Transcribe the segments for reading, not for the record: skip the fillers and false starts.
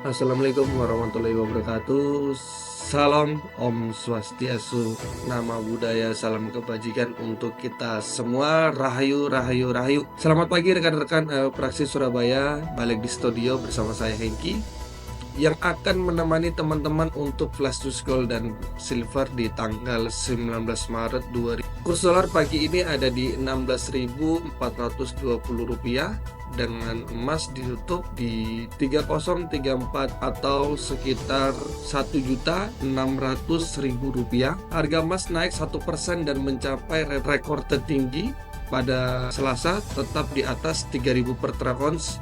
Assalamualaikum warahmatullahi wabarakatuh. Salam Om Swastiastu, nama budaya, salam kebajikan untuk kita semua. Rahayu, rahayu, rahayu. Selamat pagi rekan-rekan Praksi Surabaya. Balik di studio bersama saya Hengki yang akan menemani teman-teman untuk flash news gold dan silver di tanggal 19 Maret 2000. Kurs dolar pagi ini ada di Rp16.420 dengan emas ditutup di 3034 atau sekitar Rp1.600.000. Harga emas naik 1% dan mencapai rekor tertinggi pada Selasa, tetap di atas 3.000 per troy ounce,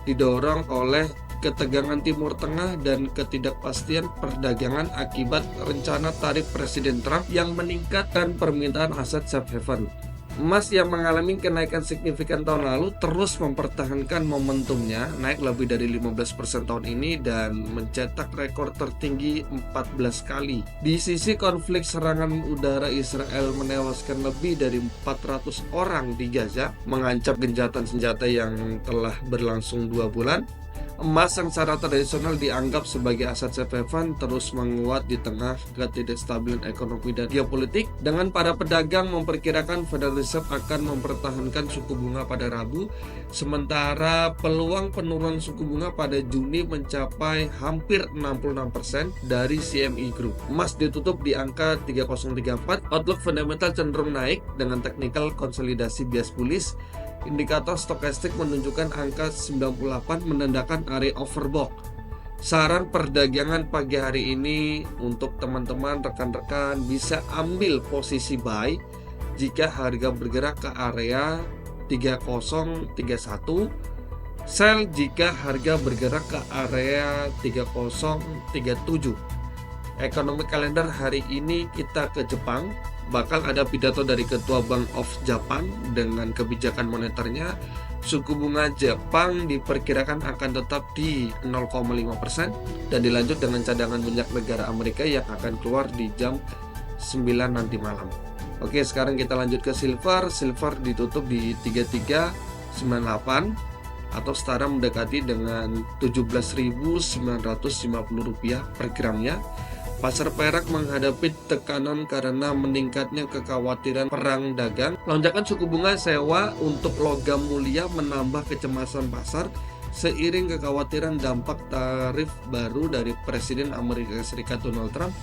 didorong oleh ketegangan Timur Tengah dan ketidakpastian perdagangan akibat rencana tarif Presiden Trump yang meningkatkan permintaan aset safe haven. Emas yang mengalami kenaikan signifikan tahun lalu terus mempertahankan momentumnya, naik lebih dari 15% tahun ini dan mencetak rekor tertinggi 14 kali. Di sisi konflik serangan udara Israel menewaskan lebih dari 400 orang di Gaza, mengancam gencatan senjata yang telah berlangsung 2 bulan. Emas yang secara tradisional dianggap sebagai aset safe haven terus menguat di tengah ketidakstabilan ekonomi dan geopolitik, dengan para pedagang memperkirakan Federal Reserve akan mempertahankan suku bunga pada Rabu, sementara peluang penurunan suku bunga pada Juni mencapai hampir 66% dari CME Group. Emas ditutup di angka 3034, outlook fundamental cenderung naik dengan technical konsolidasi bias bullish. Indikator stokastik menunjukkan angka 98 menandakan area overbought. Saran perdagangan pagi hari ini untuk teman-teman rekan-rekan bisa ambil posisi buy jika harga bergerak ke area 3031, sell jika harga bergerak ke area 3037. Ekonomi kalender hari ini kita ke Jepang. Bakal ada pidato dari Ketua Bank of Japan dengan kebijakan moneternya. Suku bunga Jepang diperkirakan akan tetap di 0,5% dan dilanjut dengan cadangan minyak negara Amerika yang akan keluar di jam 9 nanti malam. Oke, sekarang kita lanjut ke silver. Silver ditutup di 3398 atau setara mendekati dengan Rp17.950 per gramnya. Pasar perak menghadapi tekanan karena meningkatnya kekhawatiran perang dagang. Lonjakan suku bunga sewa untuk logam mulia menambah kecemasan pasar seiring kekhawatiran dampak tarif baru dari Presiden Amerika Serikat Donald Trump.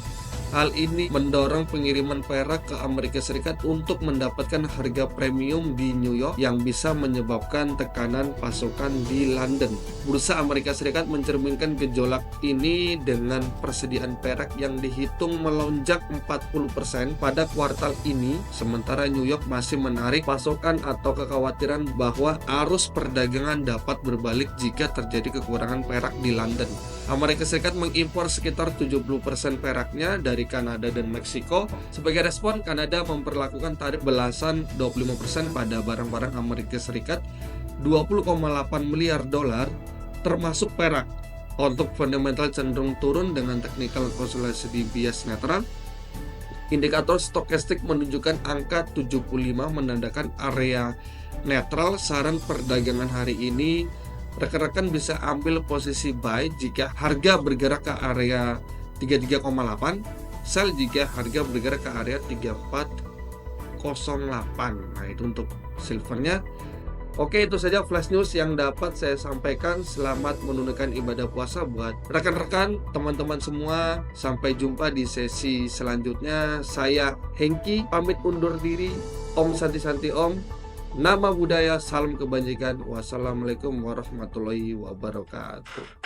Hal ini mendorong pengiriman perak ke Amerika Serikat untuk mendapatkan harga premium di New York yang bisa menyebabkan tekanan pasokan di London. Bursa Amerika Serikat mencerminkan gejolak ini dengan persediaan perak yang dihitung melonjak 40% pada kuartal ini, sementara New York masih menarik pasokan atau kekhawatiran bahwa arus perdagangan dapat berbalik jika terjadi kekurangan perak di London. Amerika Serikat mengimpor sekitar 70% peraknya dari Kanada dan Meksiko. Sebagai respon, Kanada memperlakukan tarif belasan 25% pada barang-barang Amerika Serikat, 20,8 miliar dolar termasuk perak. Untuk fundamental cenderung turun dengan technical konsolidasi di bias netral. Indikator stokastik menunjukkan angka 75 menandakan area netral. Saran perdagangan hari ini, rekan-rekan bisa ambil posisi buy jika harga bergerak ke area 33,8, sell jika harga bergerak ke area 3408. Nah, itu untuk silvernya. Oke, itu saja flash news yang dapat saya sampaikan. Selamat menunaikan ibadah puasa buat rekan-rekan, teman-teman semua. Sampai jumpa di sesi selanjutnya. Saya Hengki pamit undur diri. Om Santi Om. Nama budaya, salam kebajikan. Wassalamualaikum warahmatullahi wabarakatuh.